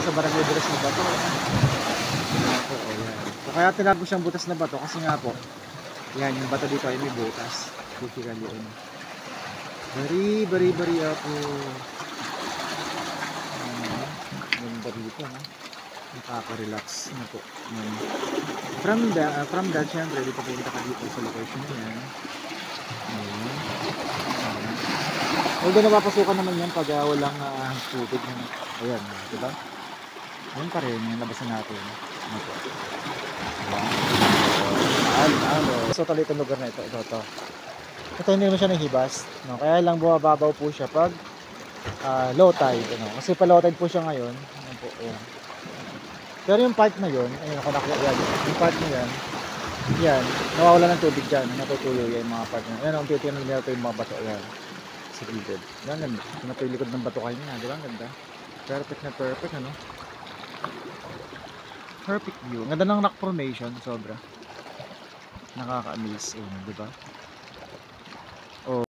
sa barangay butas na bato. Ayan po, o yan. So, kaya tinago siyang butas na bato kasi nga po, yan, yung bato dito ay may butas. Typical yun. Bari po. Ganda dito, ha? Nakaka-relax na po. Yan. From that, syempre, dito punta ka dito sa location na yan. Ayan. Although napapasukan naman yan pag walang tubig. Ayan, diba? Ayan pa rin, yung labasan natin. Ano po? So, tuloy itong lugar na ito. Ito hindi mo siya nahibas. No? Kaya lang bumababaw po siya pag low tide. Ano? Kasi pa low tide po siya ngayon. Ano po? Ayan. Pero yung part na yun, ayun ako nakuha yan. Yung part na yan, yan, nawawala ng tubig dyan. Natutuyo yan yung mga part na. Ayan, ang titiyan nila ito yung mga bato. Ayan. Sa gilid. Yan, ganda. Ito na po yung likod ng bato kayo na. Di ba? Ganda. Perfect na perfect, ano? Perfect view. Ganda ng rock formation. Sobra. Nakaka-amaze. Ayun, di ba?